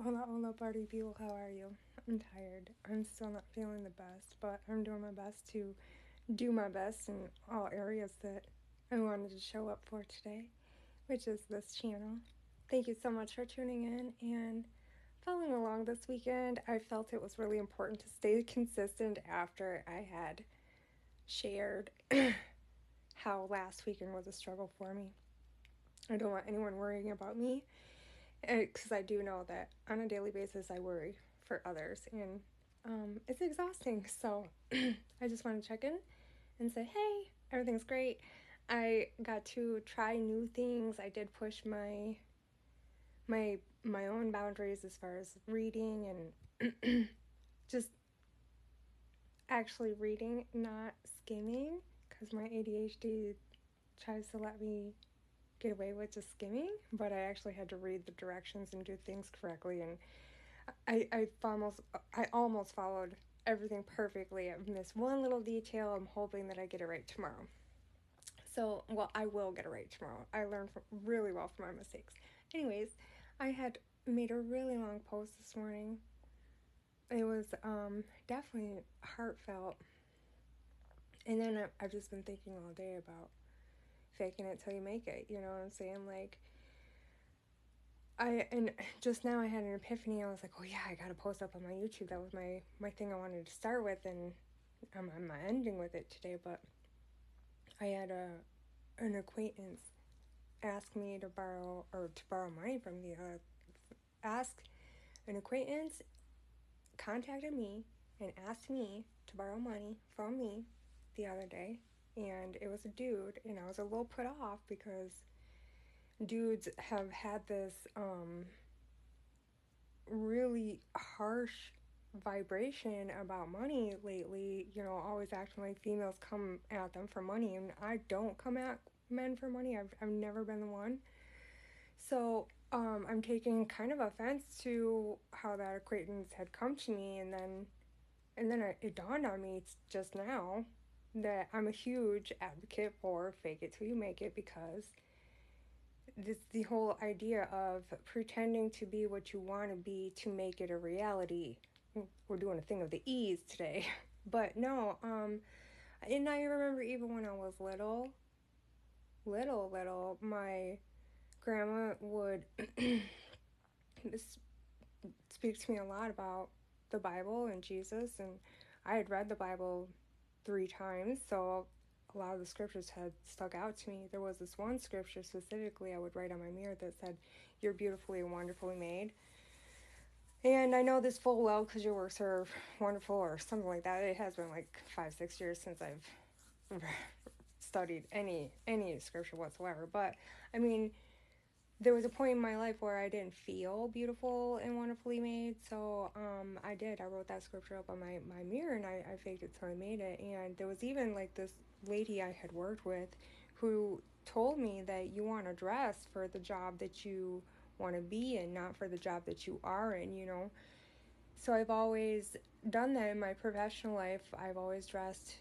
Hola, party people. How are you? I'm tired. I'm still not feeling the best, but I'm doing my best to do my best in all areas that I wanted to show up for today, which is this channel. Thank you so much for tuning in and following along this weekend. I felt it was really important to stay consistent after I had shared how last weekend was a struggle for me. I don't want anyone worrying about me because I do know that on a daily basis I worry for others and it's exhausting. So I just want to check in and say, hey, everything's great. I got to try new things. I did push my own boundaries as far as reading and just actually reading, not skimming, because my ADHD tries to let me get away with just skimming, but I actually had to read the directions and do things correctly, and I almost followed everything perfectly. I missed one little detail. I'm hoping that I get it right tomorrow. So, well, I will get it right tomorrow. I learned really well from my mistakes. Anyways, I had made a really long post this morning. It was definitely heartfelt. And then I've just been thinking all day about faking it till you make it. You know what I'm saying? Like, and just now I had an epiphany. I was like, oh yeah, I gotta post up on my YouTube. That was my thing I wanted to start with, and I'm not ending with it today. But I had an acquaintance ask me to borrow money from the ask an acquaintance contacted me and asked me to borrow money from me the other day, and it was a dude, and I was a little put off because dudes have had this really harsh vibration about money lately, you know, always acting like females come at them for money, and I don't come at men for money. I've never been the one. So, I'm taking kind of offense to how that acquaintance had come to me, and then it dawned on me just now that I'm a huge advocate for fake it till you make it, because this the whole idea of pretending to be what you want to be to make it a reality. We're doing a thing of the ease today. But no, and I remember even when I was little, my grandma would speak to me a lot about the Bible and Jesus, and I had read the Bible 3 times, so a lot of the scriptures had stuck out to me. There was this one scripture specifically I would write on my mirror that said, "You're beautifully and wonderfully made." And I know this full well because your works are wonderful, or something like that. It has been like 5-6 years since I've studied any scripture whatsoever. But I mean, there was a point in my life where I didn't feel beautiful and wonderfully made, so I did. I wrote that scripture up on my mirror, and I faked it till I made it. And there was even like this lady I had worked with who told me that you want to dress for the job that you want to be in, not for the job that you are in, you know. So I've always done that in my professional life. I've always dressed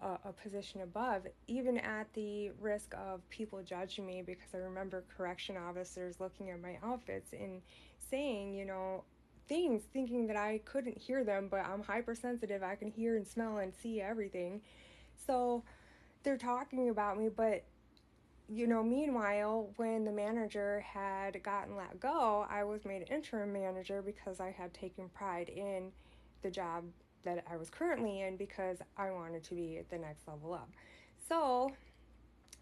a position above, even at the risk of people judging me, because I remember correction officers looking at my outfits and saying, you know, things, thinking that I couldn't hear them, but I'm hypersensitive. I can hear and smell and see everything. So they're talking about me, but you know, meanwhile, when the manager had gotten let go, I was made interim manager because I had taken pride in the job that I was currently in, because I wanted to be at the next level up. So,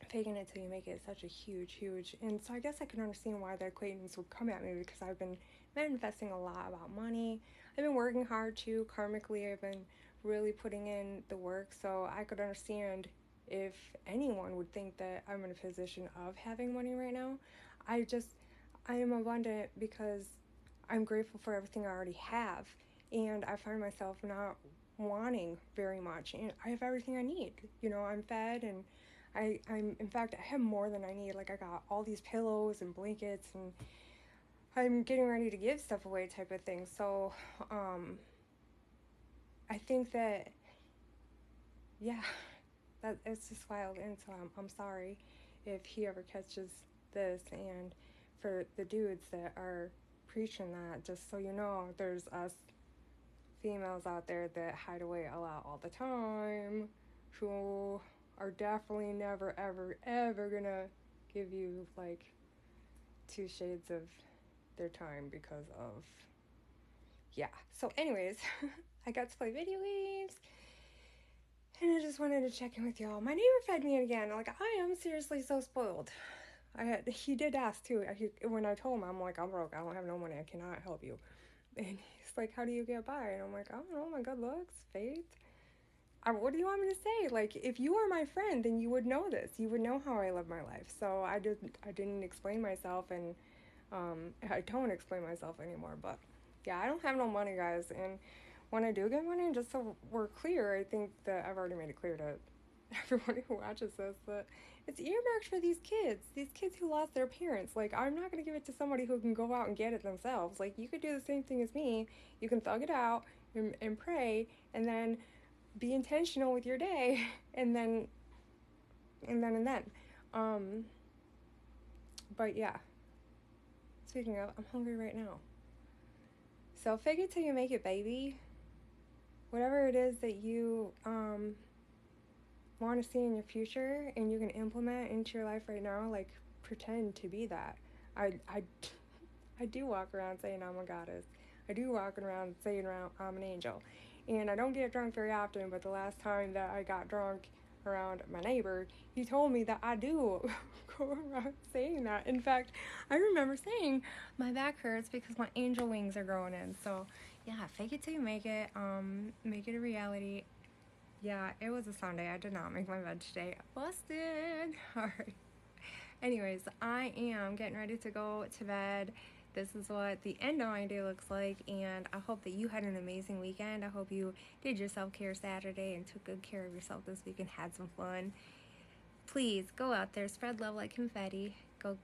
faking it till you make it is such a huge, and so I guess I can understand why the acquaintance would come at me, because I've been manifesting a lot about money. I've been working hard too, karmically. I've been really putting in the work, so I could understand if anyone would think that I'm in a position of having money right now. I am abundant because I'm grateful for everything I already have, and I find myself not wanting very much, and I have everything I need. You know, I'm fed, and I'm in fact I have more than I need. Like, I got all these pillows and blankets, and I'm getting ready to give stuff away type of thing. So I think that, yeah, that it's just wild. And so I'm sorry if he ever catches this, and for the dudes that are preaching that, just so you know, there's us females out there that hide away a lot all the time, who are definitely never, ever, ever gonna give you like 2 shades of their time because of, yeah. So anyways, I got to play video games, and I just wanted to check in with y'all. My neighbor fed me again. Like, I am seriously so spoiled. He did ask too. When I told him, I'm like, I'm broke, I don't have no money, I cannot help you. And he's like, how do you get by? And I'm like, I don't know, my good looks, faith. What do you want me to say? Like, if you were my friend, then you would know this. You would know how I live my life. So I didn't explain myself, and I don't explain myself anymore. But yeah, I don't have no money, guys. And when I do get money, just so we're clear, I think that I've already made it clear to everyone who watches this that it's earmarked for these kids who lost their parents. Like, I'm not going to give it to somebody who can go out and get it themselves. Like, you could do the same thing as me. You can thug it out and pray, and then be intentional with your day, and then. But yeah, speaking of, I'm hungry right now. So fake it till you make it, baby. Whatever it is that you want to see in your future and you can implement into your life right now, like, pretend to be that. I do walk around saying I'm a goddess. I do walk around saying I'm an angel. And I don't get drunk very often, but the last time that I got drunk around my neighbor, he told me that I do go around saying that. In fact, I remember saying my back hurts because my angel wings are growing in. So yeah, fake it till you make it. Make it a reality. Yeah, it was a Sunday. I did not make my bed today. Busted. Alright. Anyways, I am getting ready to go to bed. This is what the end of my day looks like, and I hope that you had an amazing weekend. I hope you did your self-care Saturday and took good care of yourself this week and had some fun. Please go out there, spread love like confetti. Go